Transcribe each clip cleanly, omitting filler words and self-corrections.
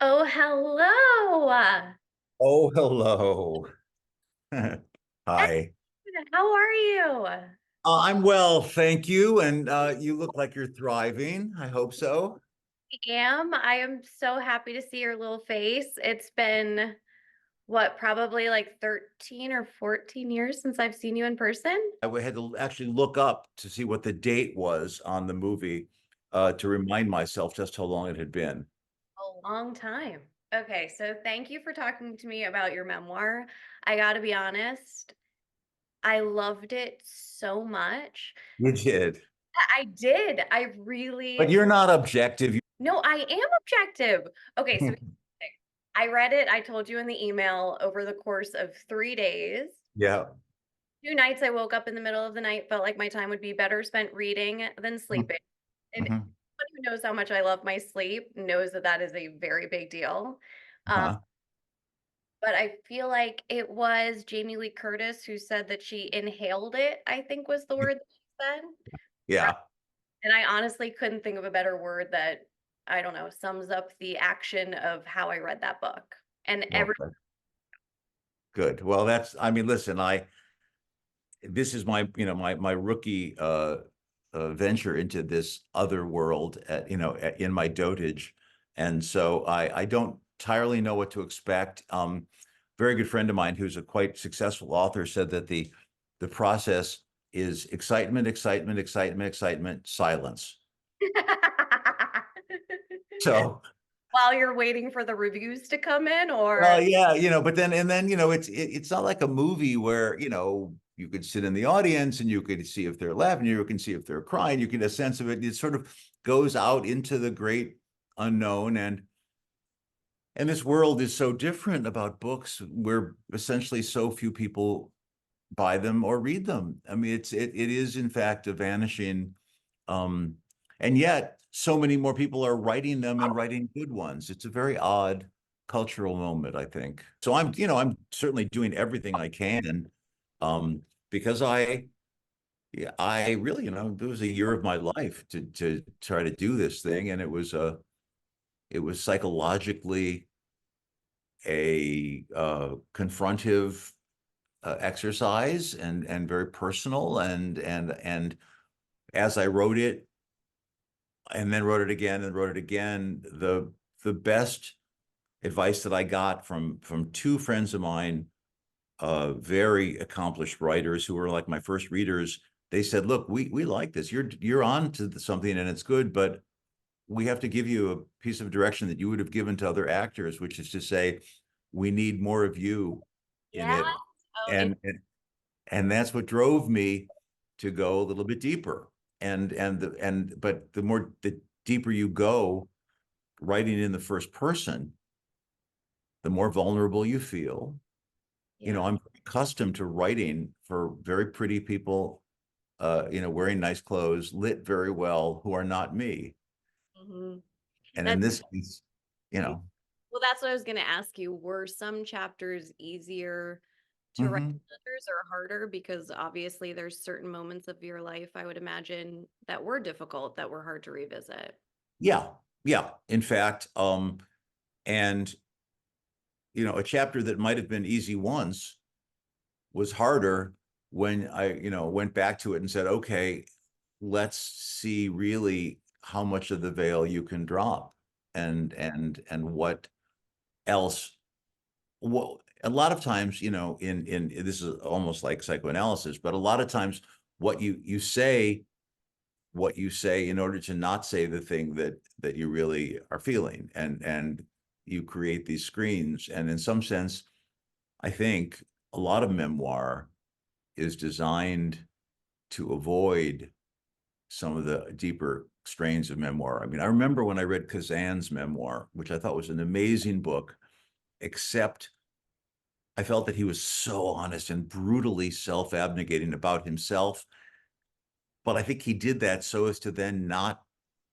Oh, hello. Oh, hello. Hi. How are you? I'm well, thank you. And you look like you're thriving. I hope so. I am so happy to see your little face. It's been what, probably like 13 or 14 years since I've seen you in person? Had to actually look up to see what the date was on the movie to remind myself just how long it had been. A long time. Okay, so thank you for talking to me about your memoir. I got to be honest, I loved it so much. You did. I did. I But really you're not objective. No, I am objective. Okay, so I read it, I told you in the email, over the course of 3 days. Yeah. 2 nights I woke up in the middle of the night, felt like my time would be better spent reading than sleeping, and anyone Mm-hmm. who knows how much I love my sleep knows that that is a very big deal. Um, Uh-huh. but I feel like it was Jamie Lee Curtis who said that she inhaled it, I think was the word that she said. Yeah. And I honestly couldn't think of a better word that, I don't know, sums up the action of how I read that book. And Well, every that's good. Well, I mean, listen, this is my rookie venture into this other world in my dotage, and so I don't entirely know what to expect. Very good friend of mine who's a quite successful author said that the process is excitement, excitement, excitement, excitement, silence. So while you're waiting for the reviews to come in, or well, yeah, but then it's not like a movie where you could sit in the audience and you could see if they're laughing, you can see if they're crying, you get a sense of it. It sort of goes out into the great unknown, and this world is so different about books where essentially so few people buy them or read them. I mean, it is in fact a vanishing, um, and yet so many more people are writing them and writing good ones. It's a very odd cultural moment, I think. So I'm certainly doing everything I can, because yeah, I really, it was a year of my life to try to do this thing, and it was psychologically a confrontive exercise and very personal and as I wrote it and then wrote it again and wrote it again, the best advice that I got from two friends of mine, very accomplished writers who were like my first readers. They said, "Look, we like this. You're on to something and it's good, but we have to give you a piece of direction that you would have given to other actors, which is to say, we need more of you in yeah. it." Oh, And that's what drove me to go a little bit deeper. But the deeper you go, writing in the first person, the more vulnerable you feel. yeah. I'm accustomed to writing for very pretty people, wearing nice clothes, lit very well, who are not me. Mhm. And in That's this case, you know, well, that's what I was gonna ask you. Were some chapters easier to write mhm. than others or harder? Because obviously there's certain moments of your life, I would imagine, that were difficult, that were hard to revisit. Yeah, yeah. In fact, and a chapter that might have been easy once was harder when I, went back to it and said, okay, let's see really how much of the veil you can drop and what else. Well, a lot of times, in this is almost like psychoanalysis, but a lot of times what you say in order to not say the thing that you really are feeling, and you create these screens. And in some sense, I think a lot of memoir is designed to avoid some of the deeper strains of memoir. I mean, I remember when I read Kazan's memoir, which I thought was an amazing book, except I felt that he was so honest and brutally self-abnegating about himself. But I think he did that so as to then not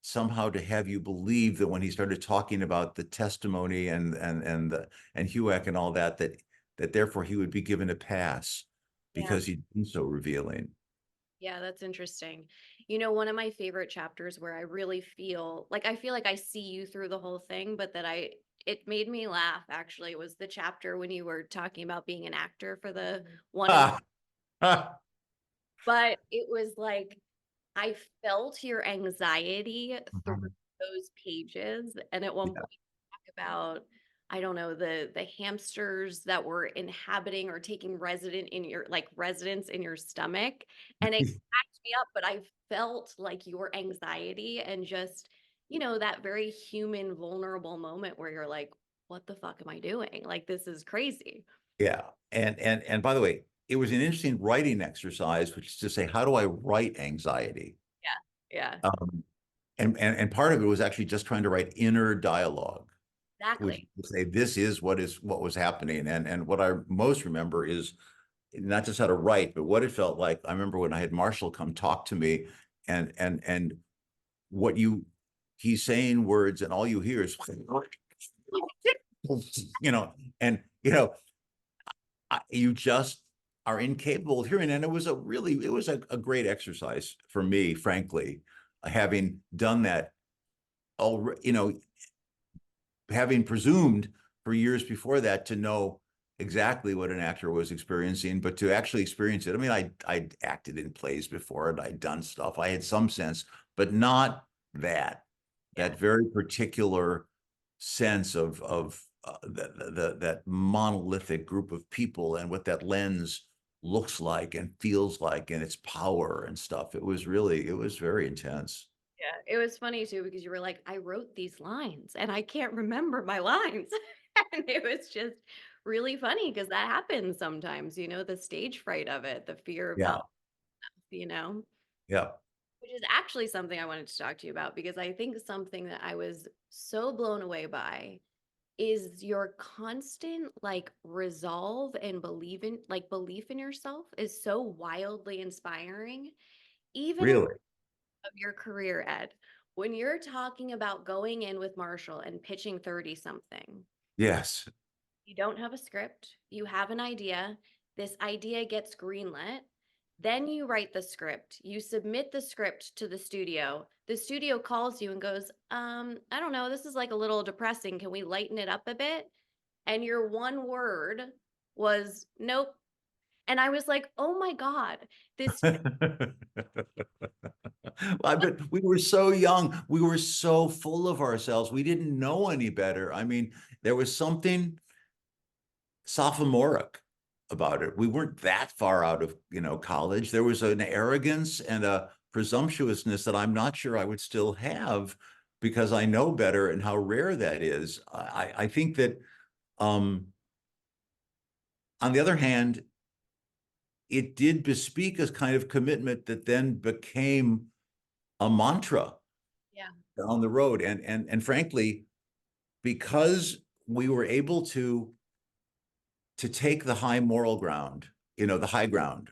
somehow to have you believe that when he started talking about the testimony and HUAC and all that therefore he would be given a pass Yeah. because he'd been so revealing. Yeah, that's interesting. One of my favorite chapters where I really feel like I see you through the whole thing, but that it made me laugh actually was the chapter when you were talking about being an actor for the one and Ah, ah, but it was like I felt your anxiety through mhm. those pages, and at one Yeah. point talk about, I don't know, the hamsters that were inhabiting or taking residence in your stomach, and it cracked me up, but I felt like your anxiety and just, that very human, vulnerable moment where you're like, "What the fuck am I doing? Like, this is crazy." Yeah. And by the way, it was an interesting writing exercise, which is to say, how do I write anxiety? Yeah. Yeah. Um, and part of it was actually just trying to write inner dialogue, which is Exactly. to say this is what was happening. And what I most remember is not just how to write, but what it felt like. I remember when I had Marshall come talk to me, and what he's saying words, and all you hear is you know, and you just are incapable of hearing. And it was a great exercise for me, frankly, having done that already, having presumed for years before that to know exactly what an actor was experiencing, but to actually experience it. I mean, I acted in plays before and I'd done stuff. I had some sense, but not that Yeah. that very particular sense of that monolithic group of people and what that lens looks like and feels like and its power and stuff. It was very intense. Yeah, it was funny too because you were like, "I wrote these lines and I can't remember my lines." And it was just really funny because that happens sometimes, the stage fright of it, the fear of not, Yeah. you know, Yeah. which is actually something I wanted to talk to you about because I think something that I was so blown away by is your constant like resolve and belief in yourself is so wildly inspiring, even in Really. of your career, Ed, when you're talking about going in with Marshall and pitching 30 something, Yes. you don't have a script, you have an idea, this idea gets greenlit, then you write the script, you submit the script to the studio calls you and goes, I don't know, this is like a little depressing. Can we lighten it up a bit? And your one word was, nope. And I was like, oh my God, this I bet we were so young. We were so full of ourselves. We didn't know any better. I mean, there was something sophomoric about it. We weren't that far out of, college. There was an arrogance and a presumptuousness that I'm not sure I would still have because I know better and how rare that is. I think that, um, on the other hand, it did bespeak a kind of commitment that then became a mantra yeah, down the road. And frankly, because we were able to take the high moral ground, the high ground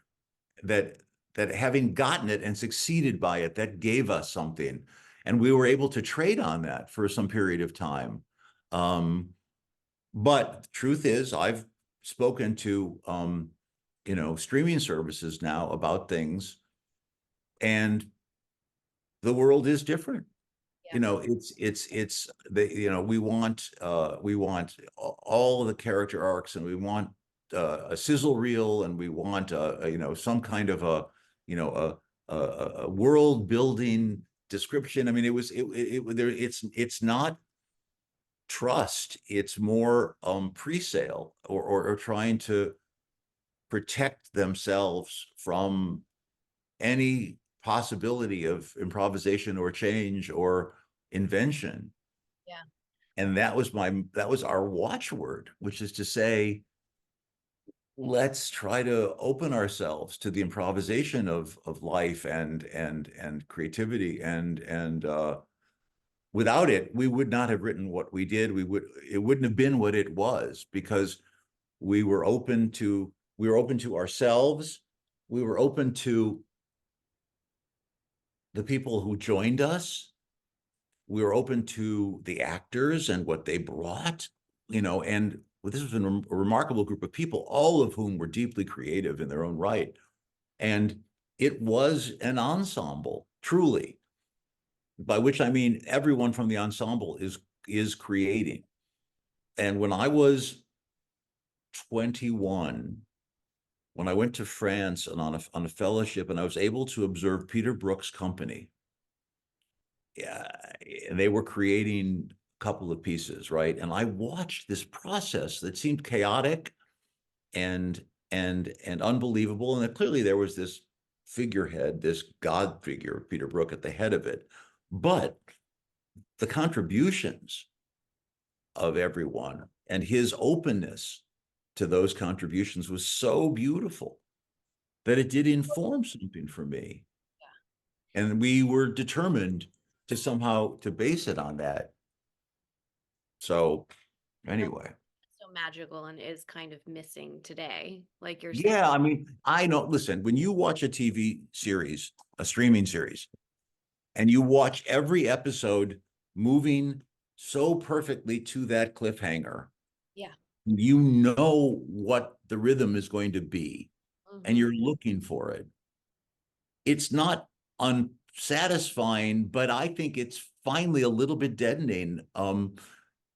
that having gotten it and succeeded by it, that gave us something. And we were able to trade on that for some period of time. Um, but the truth is, I've spoken to streaming services now about things, and the world is different. yeah, It's the we want all of the character arcs, and we want a sizzle reel, and we want some kind of a world building description. I mean, it's not trust, it's more pre-sale, or trying to protect themselves from any possibility of improvisation or change or invention. yeah, And that was our watchword, which is to say, let's try to open ourselves to the improvisation of life and creativity. And without it, we would not have written what we did. It wouldn't have been what it was, because we were open to ourselves. We were open to the people who joined us. We were open to the actors and what they brought, and this was a remarkable group of people, all of whom were deeply creative in their own right. And it was an ensemble, truly, by which I mean everyone from the ensemble is creating. And when I was 21, when I went to France and on a fellowship, and I was able to observe Peter Brook's company. Yeah, and they were creating a couple of pieces, right? And I watched this process that seemed chaotic and and unbelievable. And that clearly there was this figurehead, this God figure, Peter Brook, at the head of it. But the contributions of everyone and his openness to those contributions was so beautiful that it did inform something for me. And we were determined to somehow to base it on that. So That's anyway, so magical and is kind of missing today, like you're saying. yeah, I mean, I know, listen, when you watch a TV series, a streaming series, and you watch every episode moving so perfectly to that cliffhanger, Yeah. you know what the rhythm is going to be, and Hmm. you're looking for it. It's not unsatisfying, but I think it's finally a little bit deadening.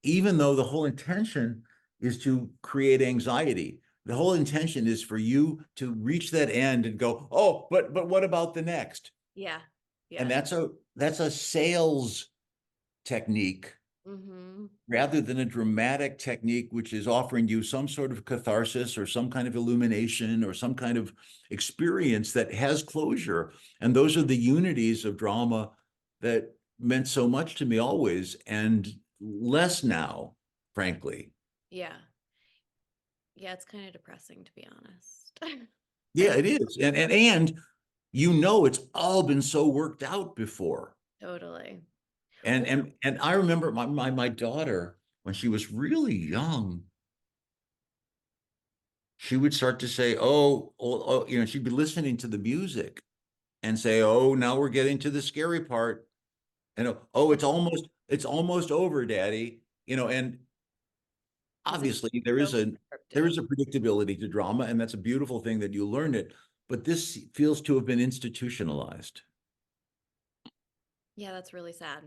Even though the whole intention is to create anxiety. The whole intention is for you to reach that end and go, oh, but what about the next? Yeah. And Yes. that's a sales technique Hmm. rather than a dramatic technique, which is offering you some sort of catharsis or some kind of illumination or some kind of experience that has closure. And those are the unities of drama that meant so much to me always, and less now, frankly. Yeah. Yeah, it's kind of depressing to be honest. Yeah, it is. And you know it's all been so worked out before. Totally. And I remember my daughter, when she was really young, she would start to say, oh, you know, she'd be listening to the music and say, oh, now we're getting to the scary part. And oh, it's almost over, Daddy. You know, and Because it's obviously so there scripted. is a predictability to drama, and that's a beautiful thing that you learned it. But this feels to have been institutionalized. Yeah, that's really sad.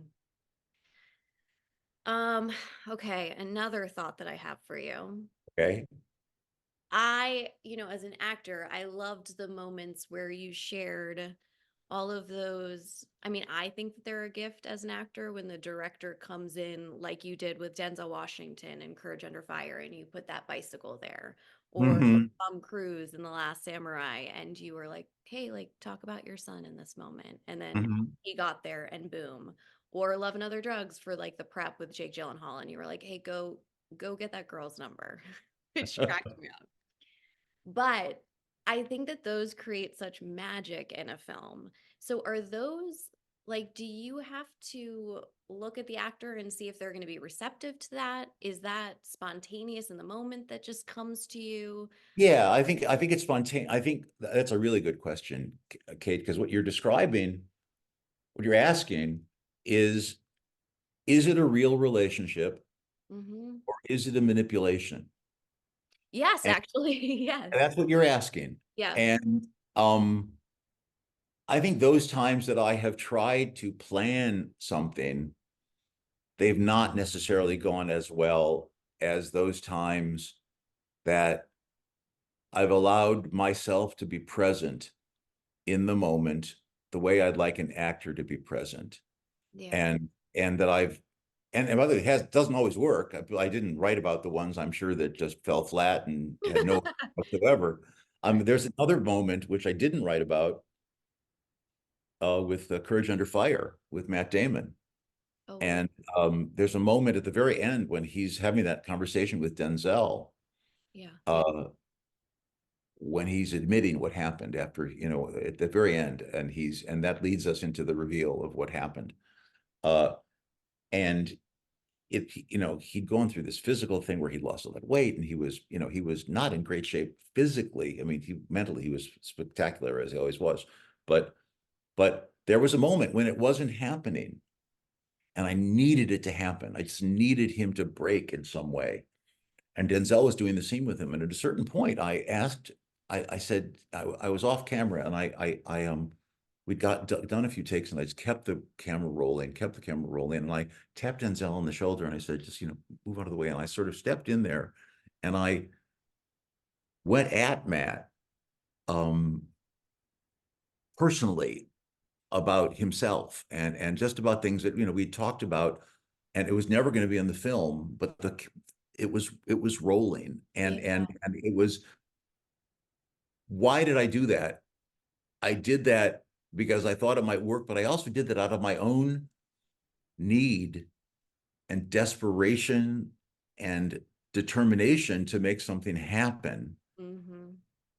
Um, okay, another thought that I have for you. Okay. As an actor, I loved the moments where you shared all of those. I mean, I think that they're a gift as an actor when the director comes in, like you did with Denzel Washington and Courage Under Fire, and you put that bicycle there, or Hmm. Tom Cruise in The Last Samurai, and you were like, hey, like, talk about your son in this moment. And then Hmm. he got there and boom. Or Love and Other Drugs for like the prep with Jake Gyllenhaal, and you were like, hey, go get that girl's number, which cracked me up. But I think that those create such magic in a film. So are those like, do you have to look at the actor and see if they're going to be receptive to that? Is that spontaneous in the moment that just comes to you? Yeah, I think it's spontaneous. I think that's a really good question, Kate, because what you're describing, what you're asking is it a real relationship Hmm. or is it a manipulation? Yes, And actually, yes. that's what you're asking. Yeah. And I think those times that I have tried to plan something, they've not necessarily gone as well as those times that I've allowed myself to be present in the moment the way I'd like an actor to be present. Yeah. And that I've and by the way, it has doesn't always work. I didn't write about the ones I'm sure that just fell flat and had no whatsoever. There's another moment which I didn't write about with Courage Under Fire with Matt Damon. Oh, what? And there's a moment at the very end when he's having that conversation with Denzel, Yeah. uh, when he's admitting what happened after, you know, at the very end, and that leads us into the reveal of what happened. Uh, and you know, he'd gone through this physical thing where he lost a lot of weight and he was, you know, he was not in great shape physically. I mean, mentally he was spectacular as he always was, but there was a moment when it wasn't happening and I needed it to happen. I just needed him to break in some way. And Denzel was doing the same with him. And at a certain point, I said, I was off camera and I we'd done a few takes, and I just kept the camera rolling, and I tapped Denzel on the shoulder, and I said, just, move out of the way. And I sort of stepped in there, and I went at Matt, um, personally, about himself, and just about things that, we talked about, and it was never going to be in the film, but it was rolling, and Yeah. it was. Why did I do that? I did that because I thought it might work, but I also did that out of my own need and desperation and determination to make something happen. Mm-hmm.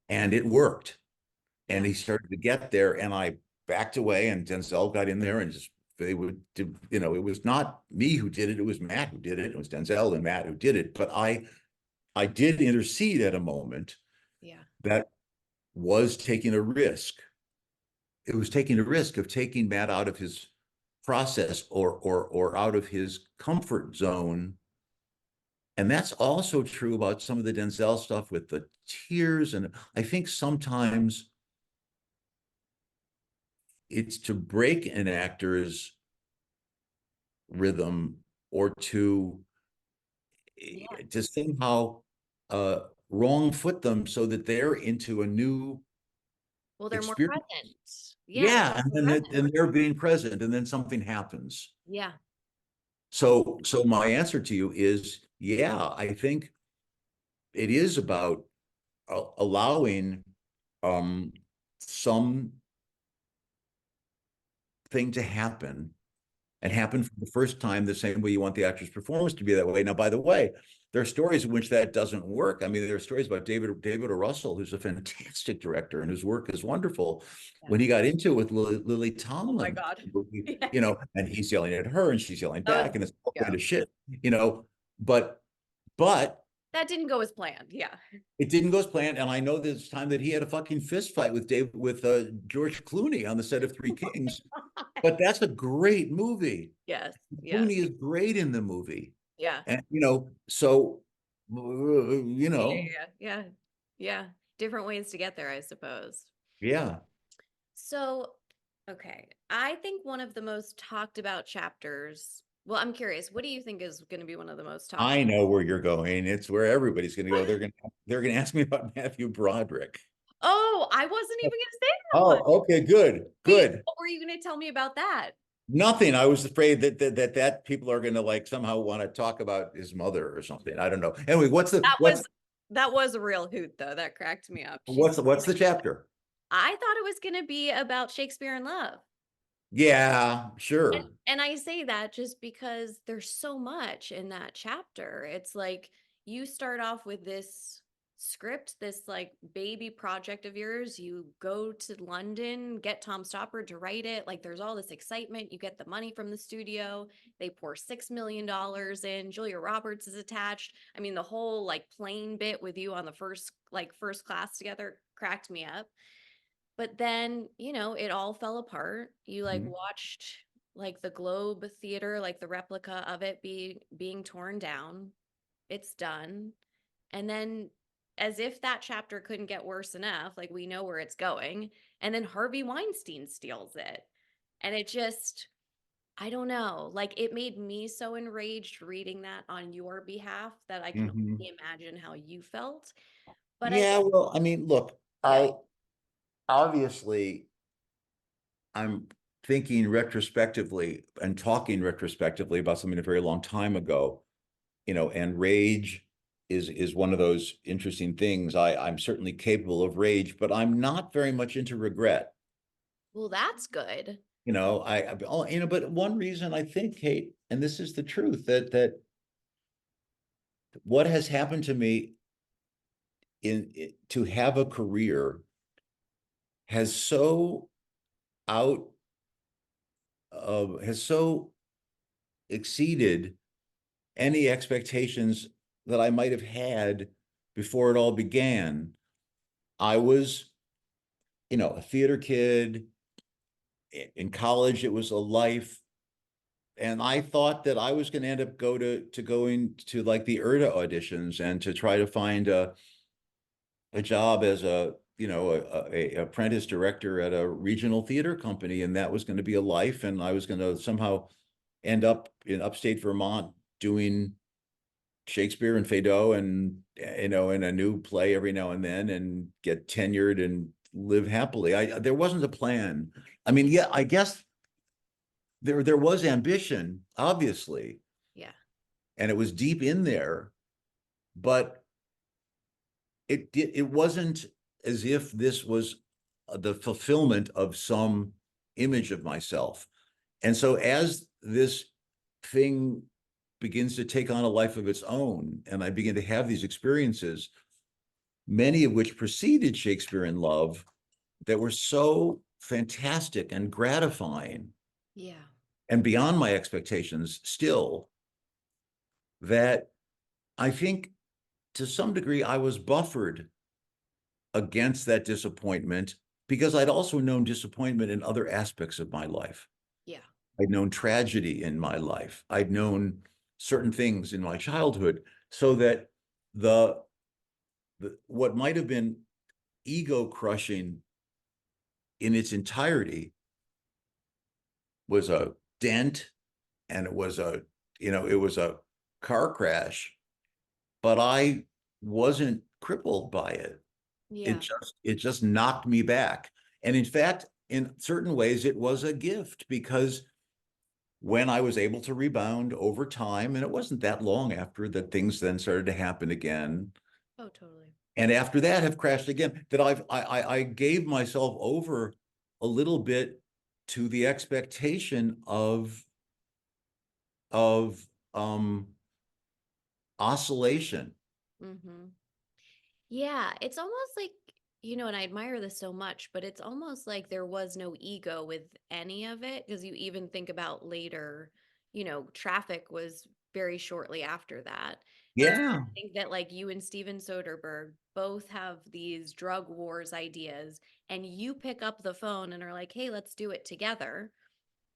And it worked. And Yeah. he started to get there, and I backed away, and Denzel got in there, and just, they would do, it was not me who did it. It was Matt who did it. It was Denzel and Matt who did it. But I did intercede at a moment Yeah. that was taking a risk. It was taking a risk of taking Matt out of his process, or out of his comfort zone. And that's also true about some of the Denzel stuff with the tears. And I think sometimes it's to break an actor's rhythm, or Yeah. to somehow wrong foot them so that they're into a new Well, they're more experience. present. Yeah, they're Yeah, and more then present. and they're being present, and then something happens. Yeah. So my answer to you is, yeah, I think it is about allowing some thing to happen, and Yeah. happen for the first time, the same way you want the actor's performance to be that way. Now, by the way, there are stories in which that doesn't work. I mean, there are stories about David O. Russell, who's a fantastic director and whose work is wonderful. Yeah. When he got into it with Lily Oh my Tomlin, God. Yeah. and he's yelling at her, and she's yelling That was, back, and it's all yeah. kind of shit, but but That didn't go as planned. Yeah. it didn't go as planned. And I know this time that he had a fucking fist fight with George Clooney on the set of Three Kings. But that's a great movie. Yes. Yes. Clooney is great in the movie. Yeah. And, so, Yeah. Yeah. Yeah. Yeah. Different ways to get there, I suppose. yeah. So, okay. I think one of the most talked about chapters. Well, I'm curious. What do you think is going to be one of the most talked I know where you're going. It's where everybody's going to go. about? They're going to ask me about Matthew Broderick. Oh, I wasn't even going to say that one. Oh, okay, good, Wait, good. what were you going to tell me about that? Nothing. I was afraid that people are going to, like, somehow want to talk about his mother or something. I don't know. Anyway, That was a real hoot though. That cracked me up. what's the chapter? I thought it was going to be about Shakespeare in Love. Yeah, sure. And I say that just because there's so much in that chapter. It's like you start off with this script, this like baby project of yours. You go to London, get Tom Stoppard to write it. Like there's all this excitement. You get the money from the studio. They pour $6 million in. Julia Roberts is attached. I mean, the whole like plane bit with you on the first class together cracked me up. But then, it all fell apart. You like Mhm. watched like the Globe Theater, like the replica of it being torn down. It's done. And then as if that chapter couldn't get worse enough, like we know where it's going, and then Harvey Weinstein steals it. And it just I don't know, like it made me so enraged reading that on your behalf that I can Mhm. only imagine how you felt. But I Yeah, well, I mean, look, yeah. I obviously I'm thinking retrospectively and talking retrospectively about something a very long time ago, and rage is one of those interesting things. I'm certainly capable of rage, but I'm not very much into regret. Well, that's good. But one reason I think, Kate, and this is the truth, that what has happened to me to have a career has so out has so exceeded any expectations that I might have had before it all began. I was, a theater kid. In college, it was a life. And I thought that I was going to end up going to like the ERTA auditions, and to try to find a job as a a apprentice director at a regional theater company, and that was going to be a life, and I was going to somehow end up in upstate Vermont doing Shakespeare and Feydeau and in a new play every now and then and get tenured and live happily. There wasn't a plan. I mean, yeah, I guess there was ambition, obviously, Yeah. and it was deep in there, but it wasn't as if this was the fulfillment of some image of myself. And so as this thing begins to take on a life of its own, and I begin to have these experiences, many of which preceded Shakespeare in Love, that were so fantastic and gratifying Yeah. and beyond my expectations still, that I think to some degree I was buffered against that disappointment because I'd also known disappointment in other aspects of my life. Yeah. I'd known tragedy in my life. I'd known certain things in my childhood, so that the what might have been ego crushing in its entirety was a dent, and it was a car crash, but I wasn't crippled by it. Yeah. It just knocked me back. And in fact, in certain ways, it was a gift, because when I was able to rebound over time, and it wasn't that long after that things then started to happen again, Oh, totally. and after that have crashed again, that I gave myself over a little bit to the expectation of oscillation. Mm-hmm. Yeah, it's almost like, and I admire this so much, but it's almost like there was no ego with any of it, because you even think about later, Traffic was very shortly after that. And Yeah. I think that like you and Steven Soderbergh both have these drug wars ideas, and you pick up the phone and are like, "Hey, let's do it together."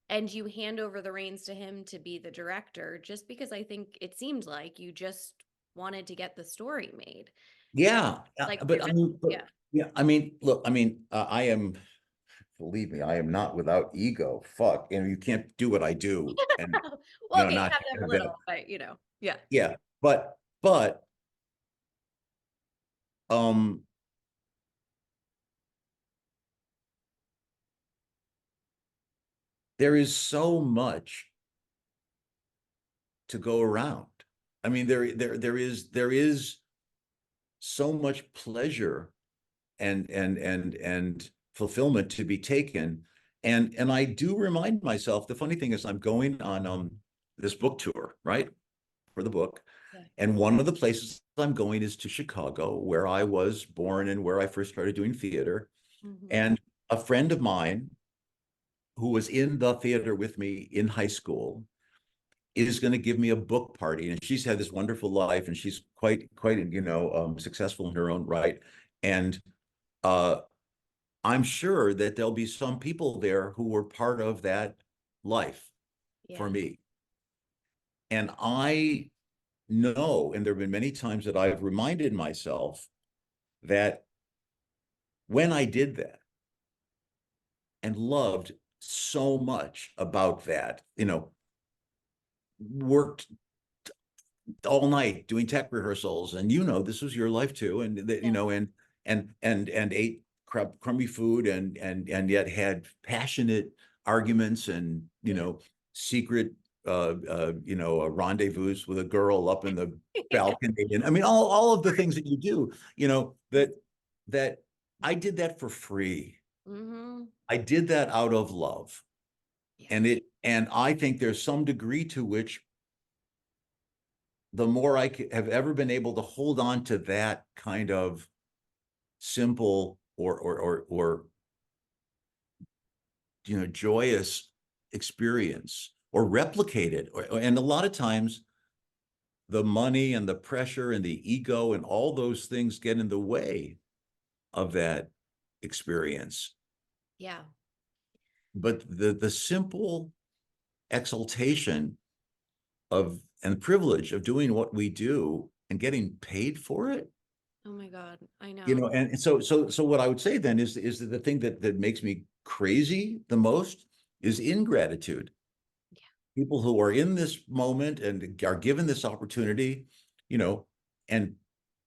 And you hand over the reins to him to be the director, just because I think it seemed like you just wanted to get the story made. Yeah, Like but I mean, yeah. yeah, I mean, look, I mean, I am, believe me, I am not without ego. Fuck, you can't do what I do and Well, okay, you not have to have a have that. little, but yeah. Yeah, but um, there is so much to go around. I mean, there is so much pleasure and fulfillment to be taken. And I do remind myself, the funny thing is I'm going on this book tour, right? For the book. Yeah. And one of the places I'm going is to Chicago, where I was born and where I first started doing theater. Hmm. And a friend of mine who was in the theater with me in high school is going to give me a book party. And she's had this wonderful life, and she's quite successful in her own right. And uh, I'm sure that there'll be some people there who were part of that life for Yeah. me. And I know, and there have been many times that I've reminded myself that when I did that and loved so much about that, worked all night doing tech rehearsals, and this was your life too, and that Yeah. and ate crummy food, and yet had passionate arguments, and Yeah. secret rendezvous with a girl up in the balcony, and I mean all of the things that you do, that I did that for free. Hmm. I did that out of love. Yeah. And I think there's some degree to which the more I have ever been able to hold on to that kind of simple or joyous experience, or replicate it, and a lot of times the money and the pressure and the ego and all those things get in the way of that experience. Yeah. But the simple exaltation of and privilege of doing what we do and getting paid for it, Oh my God. I You know. know, and so what I would say then is that the thing that makes me crazy the most is ingratitude. Yeah. People who are in this moment and are given this opportunity, you know, and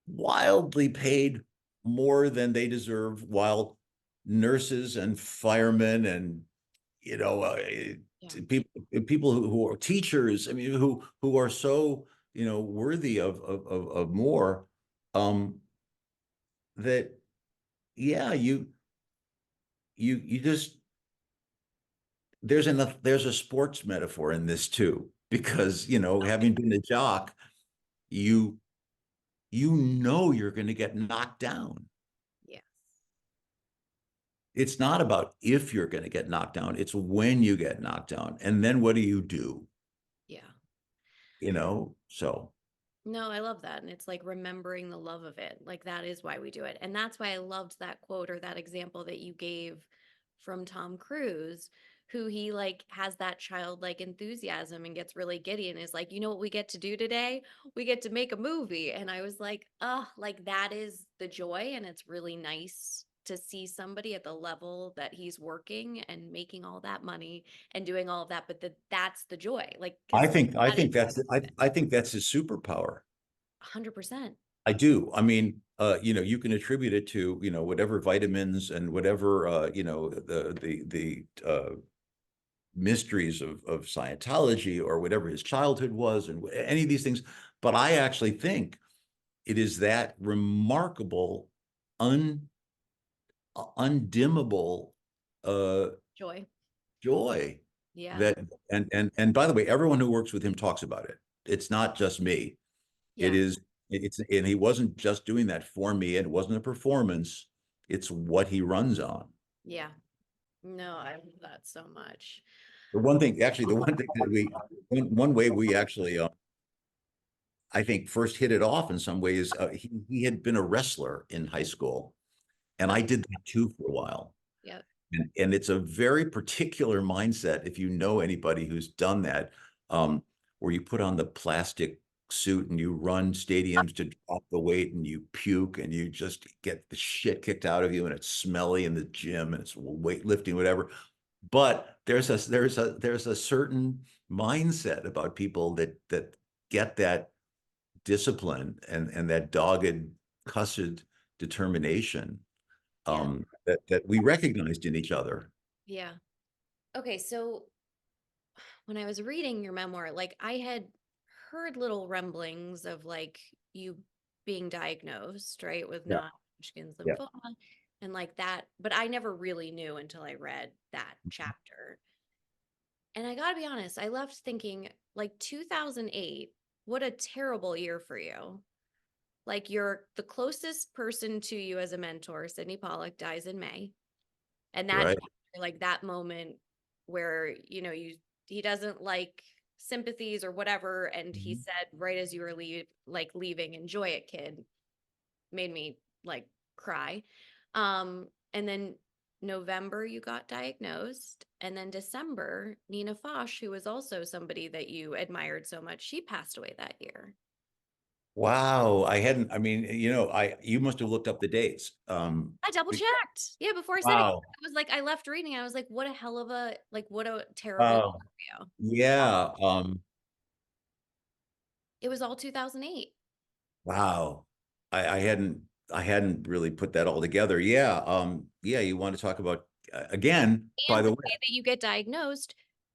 wildly paid more than they deserve, while nurses and firemen and, you know, Yeah. people who are teachers, I mean, who are so, you know, worthy of more, um, that yeah, you just there's a sports metaphor in this too, because you know, having been a jock, you you know you're going to get knocked down. Yes. It's not about if you're going to get knocked down, it's when you get knocked down. And then what do you do? Yeah. You know, so No, I love that. And it's like remembering the love of it. Like that is why we do it. And that's why I loved that quote or that example that you gave from Tom Cruise, who he like has that childlike enthusiasm and gets really giddy and is like, you know what we get to do today? We get to make a movie. And I was like, oh, like that is the joy. And it's really nice to see somebody at the level that he's working and making all that money and doing all of that. But that's the joy. Like, I because think I that is think that's I think that's his superpower. 100%. I do. I mean, you know, you can attribute it to, you know, whatever vitamins and whatever, you know, the mysteries of Scientology or whatever his childhood was, and any of these things. But I actually think it is that remarkable, un undimmable uh, Joy. joy Yeah. that, and by the way, everyone who works with him talks about it. It's not just me. It Yeah. is, it's, and he wasn't just doing that for me. It wasn't a performance. It's what he runs on. Yeah. No, I love that so much. The one thing, actually, the one thing that one way we actually, I think, first hit it off in some ways, he had been a wrestler in high school, and Oh, I did that too for a while. yeah. And it's a very particular mindset, if you know anybody who's done that, where you put on the plastic suit and you run stadiums to drop the weight and you puke and you just get the shit kicked out of you, and it's smelly in the gym and it's weightlifting, whatever. But there's a certain mindset about people that get that discipline and that dogged, cussed determination, Yeah. that we recognized in each other. Yeah. Okay, so when I was reading your memoir, like I had heard little rumblings of like you being diagnosed, right, with Yeah, non-Hodgkin's yeah. lymphoma and like that, but I never really knew until I read that chapter. And I gotta be honest, I left thinking like 2008, what a terrible year for you. Like you're the closest person to you as a mentor, Sydney Pollack, dies in May. And that Right. chapter, like that moment where, you know, he doesn't like sympathies or whatever. And he Mhm. said, right as you were leaving, enjoy it, kid, made me like cry. And then November you got diagnosed. And then December, Nina Foch, who was also somebody that you admired so much, she passed away that year. Wow. I hadn't, I mean, you know, you must have looked up the dates. I double checked. Yeah, before I said it, Wow. I was like, I left reading. I was like, what a hell of a like, what a terrible Wow. year. Yeah. It was all 2008. Wow. I hadn't really put that all together. Yeah. Yeah. You want to talk about, again, by And the the way, day that you get diagnosed,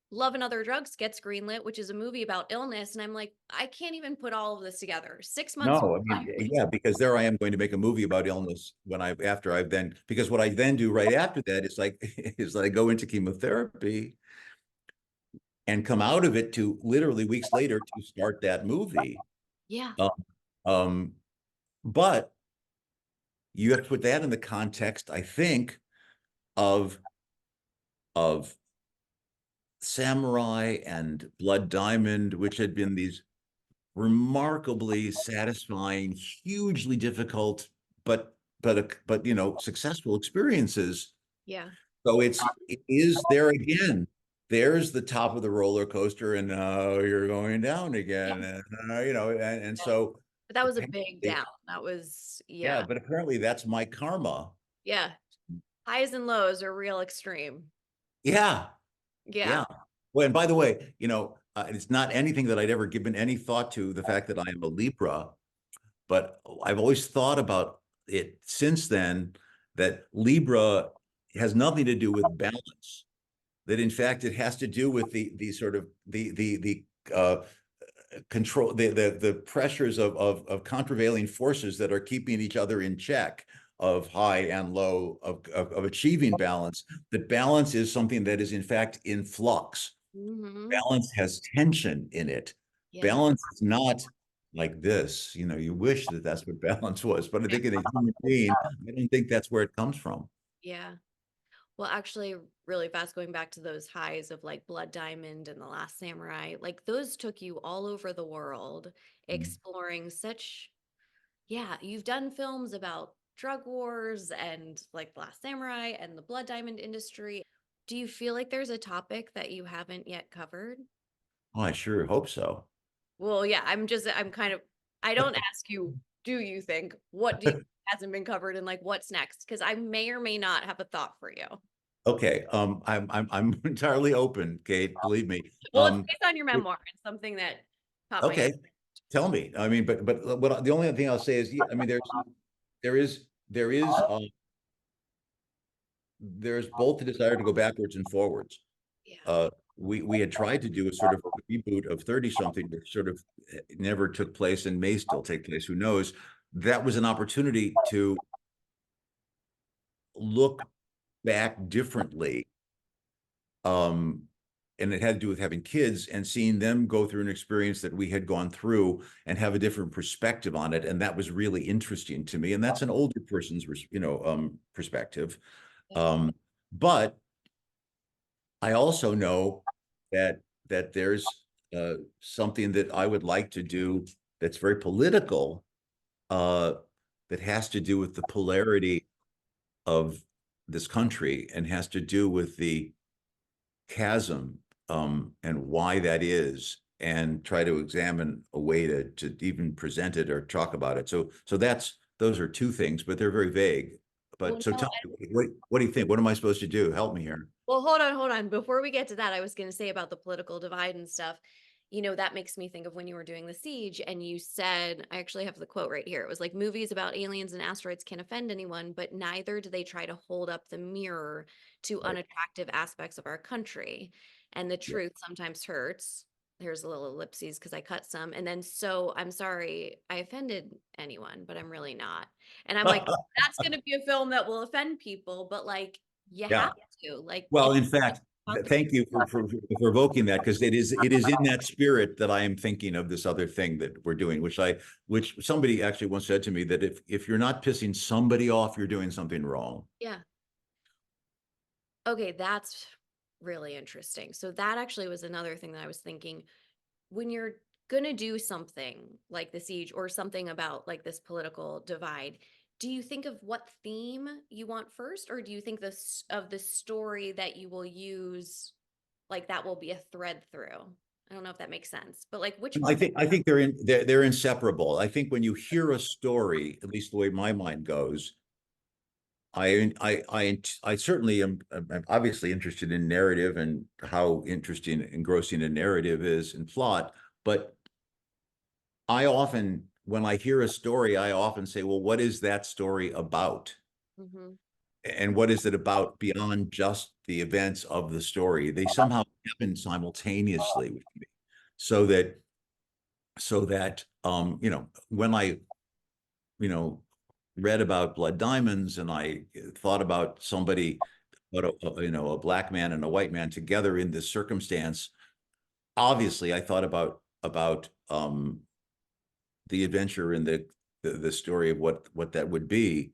Love and Other Drugs gets greenlit, which is a movie about illness. And I'm like, I can't even put all of this together. 6 months. no, I mean, yeah, because there I am going to make a movie about illness after I've then, because what I then do right after that is like, is that I go into chemotherapy and come out of it to literally weeks later to start that movie. Yeah. Um, um, but you have to put that in the context, I think, of of Samurai and Blood Diamond, which had been these remarkably satisfying, hugely difficult, but you know, successful experiences. Yeah. So it is there again. There's the top of the roller coaster, and now you're going down Yeah. again, and you know, and so But that was a big Apparently, down. That was, yeah, yeah. but apparently that's my karma. Yeah. Highs and lows are real extreme. Yeah, Yeah. yeah. Well, and by the way, it's not anything that I'd ever given any thought to, the fact that I am a Libra, but I've always thought about it since then, that Libra has nothing to do with balance. That in fact it has to do with the sort of the control, the pressures of countervailing forces that are keeping each other in check, of high and low, of achieving balance. That balance is something that is in fact in flux. Hmm. Balance has tension in it. Yeah. Balance is not like this. You wish that that's what balance was, but I think in a human being, I don't think that's where it comes from. Yeah. Well, actually, really fast, going back to those highs of like Blood Diamond and The Last Samurai, like those took you all over the world exploring such, yeah, you've done films about drug wars and like The Last Samurai and the Blood Diamond industry. Do you feel like there's a topic that you haven't yet covered? Oh, I sure hope so. Well, yeah, I'm kind of, I don't ask you, do you think, what do you hasn't been covered and like what's next? Because I may or may not have a thought for you. Okay, I'm entirely open, Kate. Believe me. Well, it's based on your memoir and something that caught my Okay, tell me. I mean, but what the only thing I'll say is, yeah, I mean, there's both the desire to go backwards and forwards. yeah. Uh, we had tried to do a sort of reboot of 30 something, that sort of never took place and may still take place. Who knows? That was an opportunity to look back differently. Um, and it had to do with having kids and seeing them go through an experience that we had gone through and have a different perspective on it. And that was really interesting to me. And that's an older person's, perspective. Yeah. Um, but I also know that there's something that I would like to do that's very political, uh, that has to do with the polarity of this country and has to do with the chasm, and why that is, and try to examine a way to even present it or talk about it. So those are two things, but they're very vague. Well, But so no, tell me, what do you think? What am I supposed to do? Help me here. well, hold on, hold on. Before we get to that, I was going to say about the political divide and stuff. That makes me think of when you were doing The Siege and you said, I actually have the quote right here. It was like, movies about aliens and asteroids can offend anyone, but neither do they try to hold up the mirror to Right. unattractive aspects of our country. And the Yeah. truth sometimes hurts. There's a little ellipses because I cut some. And then, so I'm sorry I offended anyone, but I'm really not. And I'm like, that's going to be a film that will offend people, but like, you Yeah. have to. Like, Well, it's in fact, about the thank you for evoking that, because it is in that spirit that I am thinking of this other thing that we're doing, which somebody actually once said to me, that if you're not pissing somebody off, you're doing something wrong. yeah. Okay, that's really interesting. So that actually was another thing that I was thinking. When you're gonna do something like the siege or something about like this political divide, do you think of what theme you want first, or do you think this of the story that you will use, like that will be a thread through? I don't know if that makes sense, but like which I one? think I think they're inseparable. I think when you hear a story, at least the way my mind goes, I certainly I'm obviously interested in narrative and how interesting, engrossing a narrative is in plot, but I often, when I hear a story, I often say, well, what is that story about? Mm-hmm. And what is it about beyond just the events of the story? They somehow happen simultaneously with me. So that when I, you know, read about blood diamonds and I thought about somebody, but a black man and a white man together in this circumstance, obviously I thought about the adventure and the story of what that would be.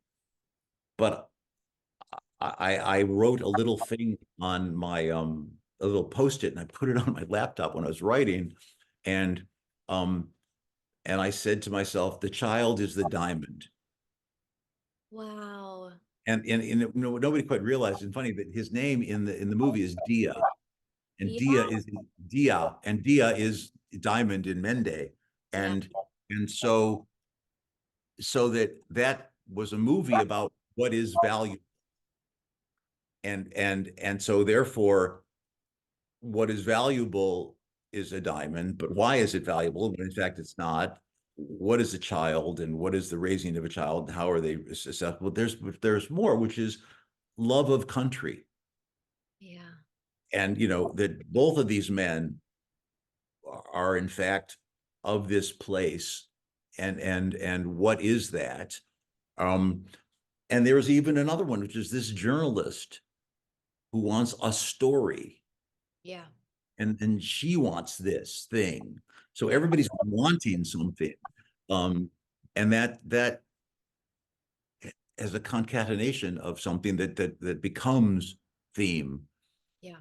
But I wrote a little thing on my a little post-it, and I put it on my laptop when I was writing, and um and I said to myself, the child is the diamond. Wow. And nobody quite realized, and funny, that his name in the movie is Dia, and Yeah. Dia is diamond in Mende. Yeah. And so so that was a movie about what is value, and so therefore what is valuable is a diamond, but why is it valuable when in fact it's not? What is a child, and what is the raising of a child, and how are they susceptible? There's more, which is love of country. Yeah. And that both of these men are in fact of this place, and what is that? um and there's even another one, which is this journalist who wants a story, Yeah. and she wants this thing, so Yeah. everybody's wanting something. And that as a concatenation of something that becomes theme. Yeah.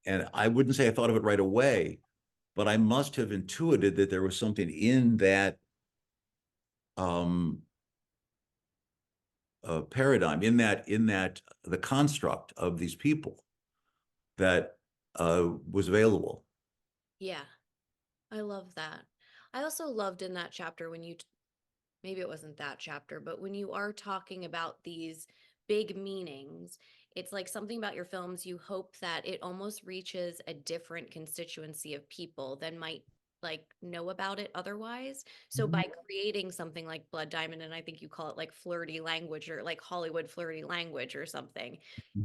And I wouldn't say I thought of it right away, but I must have intuited that there was something in that um paradigm, in that the construct of these people that was available. Yeah. I love that. I also loved in that chapter when maybe it wasn't that chapter, but when you are talking about these big meanings, it's like something about your films, you hope that it almost reaches a different constituency of people than might like know about it otherwise. So Mhm. by creating something like Blood Diamond, and I think you call it like flirty language or like Hollywood flirty language or something,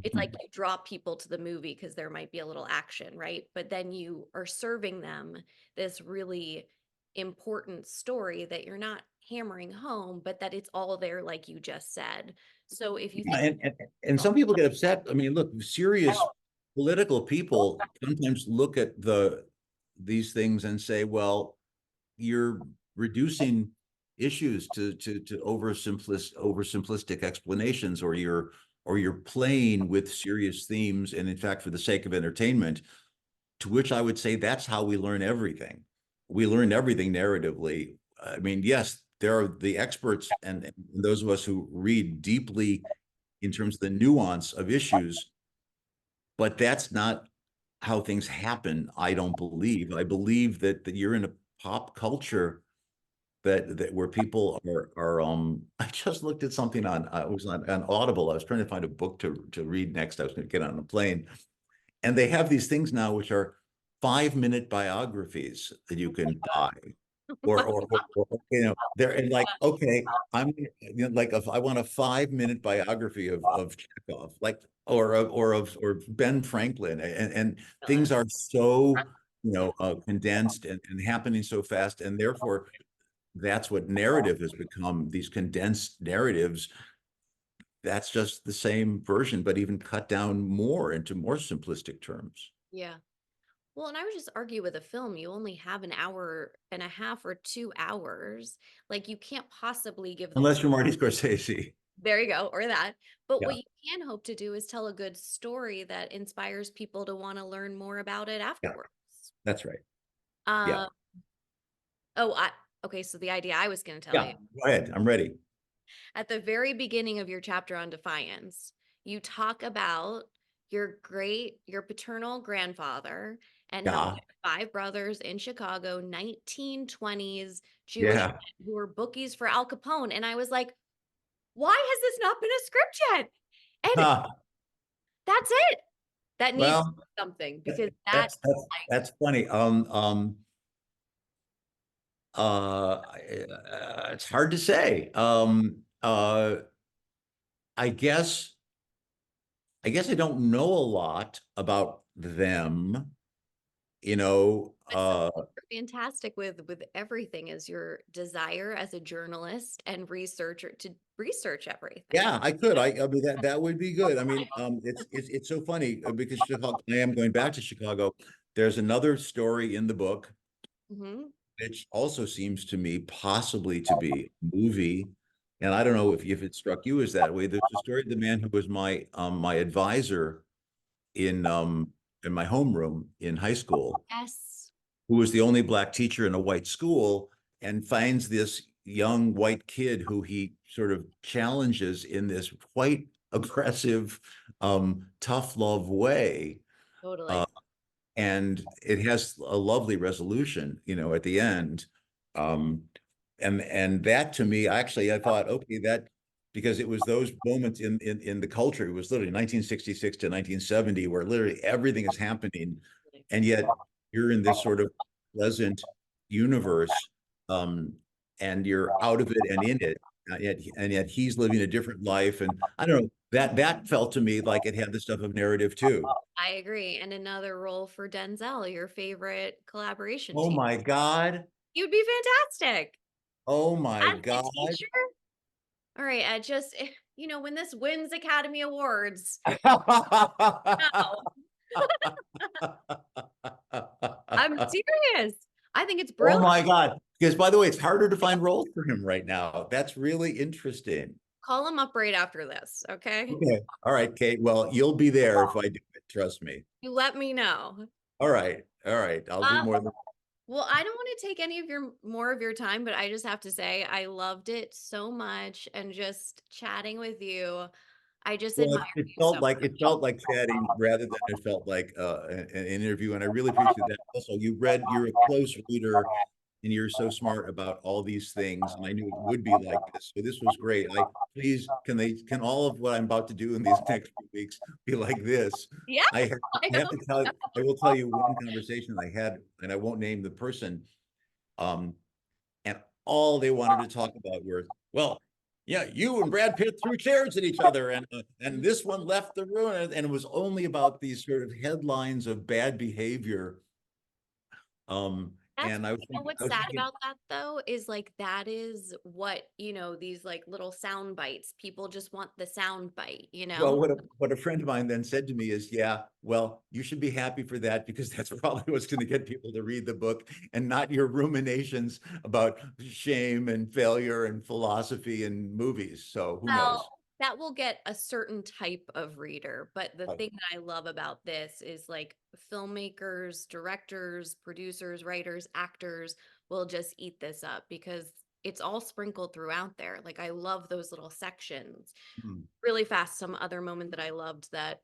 it's like you draw people to the movie because there might be a little action, right? But then you are serving them this really important story that you're not hammering home, but that it's all there, like you just said. So if you Yeah, think, and some people get upset. I mean, look, serious political people sometimes look at these things and say, well, you're reducing issues to oversimplistic explanations, or you're playing with serious themes, and in fact for the sake of entertainment. To which I would say that's how we learn everything. We learn everything narratively. I mean, yes, there are the experts, and those of us who read deeply in terms of the nuance of issues, but that's not how things happen. I don't believe. I believe that you're in a pop culture that where people are. I just looked at something on. I was on Audible. I was trying to find a book to read next. I was going to get on a plane, and they have these things now, which are 5-minute biographies that you can buy, or they're and like, okay, like, if I want a 5-minute biography of Chekhov, like, or Ben Franklin, and things are so condensed, and happening so fast, and therefore that's what narrative has become. These condensed narratives, that's just the same version, but even cut down more into more simplistic terms. yeah. Well, and I would just argue with a film, you only have an hour and a half or 2 hours. Like you can't possibly give the Unless you're Marty Scorsese. there you go, or that. But Yeah, what you can hope to do is tell a good story that inspires people to want to learn more about it yeah, afterwards. that's right. Yeah, Um, oh, okay, so the idea I was going to tell yeah. you Go ahead. I'm ready. at the very beginning of your chapter on defiance, you talk about your paternal grandfather and how he Yeah, had 5 brothers in Chicago, 1920s Jewish yeah. men who were bookies for Al Capone. And I was like, why has this not been a script yet? And Huh. that's it. That needs Well, something that- because that that's that's like that's funny. It's hard to say. I guess I guess I don't know a lot about them. You know, but something fantastic with everything is your desire as a journalist and researcher to research everything. Yeah, I could. I mean, that would be good. I mean, it's so funny, because Chicago. I am going back to Chicago. There's another story in the book, Hmm. which also seems to me possibly to be a movie. And I don't know if it struck you as that way. There's a story of the man who was my advisor in my homeroom in high school, Yes, who was the only black teacher in a white school, and finds this young white kid who he sort of challenges in this quite aggressive, tough love way. Uh, totally. and it has a lovely resolution, at the end. Um, and that to me, actually, I thought, okay, that because it was those moments in the culture. It was literally 1966 to 1970, where literally everything is happening, and yet you're in this sort of pleasant universe, um, and you're out of it and in it, and yet he's living a different life, and I don't know, that felt to me like it had the stuff of narrative too. I agree. And another role for Denzel, your favorite collaboration Oh team. my God. You'd be fantastic Oh my as the God. teacher. All right, I just, when this wins Academy Awards, no, I'm serious. I think it's Oh brilliant. my God. Because by the way, it's harder to find roles for him right now. That's really interesting. Call him up right after this, okay? Okay. All right, Kate. Well, you'll be there if I do it. Trust me. You let me know. All right. All right. I'll do Uh, more than well, I don't want to take any of your more of your time, but I just have to say I loved it so much and just chatting with you. I just well, admire it you so felt like chatting rather than it felt like an interview, and I really appreciate that. Also, you're a close reader, and you're so smart about all these things, and I knew it would be like this. So this was great. I please can all of what I'm about to do in these next few weeks be like this? Yeah, I have, I I have hope to tell I will tell you one conversation I had, and I won't name the person. Um, and all they wanted to talk about were, well, yeah, you and Brad Pitt threw chairs at each other, and so. this one left the room, and it was only about these sort of headlines of bad behavior. That's And what's I was sad thinking, about that though is like that is what, these like little sound bites. People just want the sound bite, you well, know? what a friend of mine then said to me is, yeah, well, you should be happy for that because that's probably what's going to get people to read the book and not your ruminations about shame and failure and philosophy and movies. So who Well, knows? that will get a certain type of reader, but the Uh, thing that I love about this is like filmmakers, directors, producers, writers, actors will just eat this up because it's all sprinkled throughout there. Like I love those little sections. hmm, Really fast, some other moment that I loved that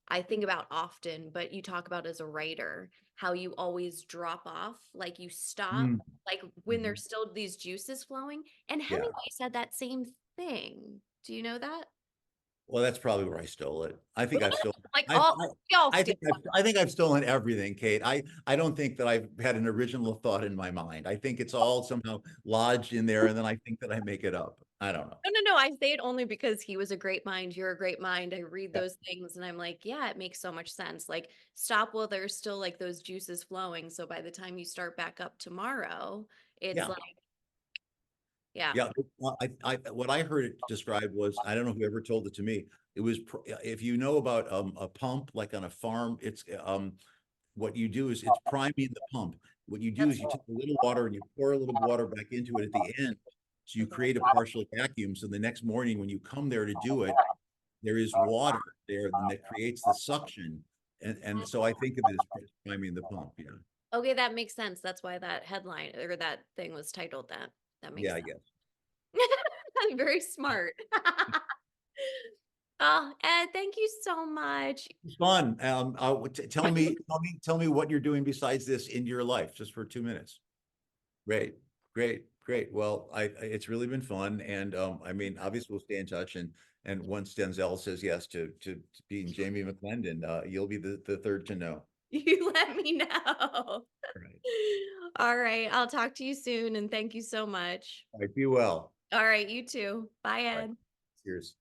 I think about often, but you talk about as a writer, how you always drop off, like you stop, hmm, like when mhm. there's still these juices flowing. And Yeah. Hemingway said that same thing. Do you know that? Well, that's probably where I stole it. I think I've stolen. Like I, all y'all steal. I think I've stolen everything, Kate. I don't think that I've had an original thought in my mind. I think it's all somehow lodged in there, and then I think that I make it up. I don't know. No, no, no. I say it only because he was a great mind. You're a great mind. I read Yeah. those things and I'm like, yeah, it makes so much sense. Like, stop while there's still like those juices flowing. So by the time you start back up tomorrow, it's Yeah. like, yeah. Yeah. Well, what I heard it described was, I don't know whoever told it to me. It was if you know about a pump like on a farm, it's what you do is it's priming the pump. What you do is you take a little water and you pour a little water back into it at the end. So you create a partial vacuum. So the next morning when you come there to do it, there is water there and that creates the suction. And so I think of it as priming the pump. Yeah. Okay, that makes sense. That's why that headline or that thing was titled that. That makes Yeah, I sense. guess. Very smart. Oh, Ed, thank you so much. It's fun. Tell me what you're doing besides this in your life, just for 2 minutes. Great, great. Well, it's really been fun, and I mean, obviously we'll stay in touch, and once Denzel says yes to being Jamie McClendon, you'll be the third to know. You let me know. All right, All right, I'll talk to you soon and thank you so much. all right, be well. All right, you too. Bye, All right, Ed. cheers.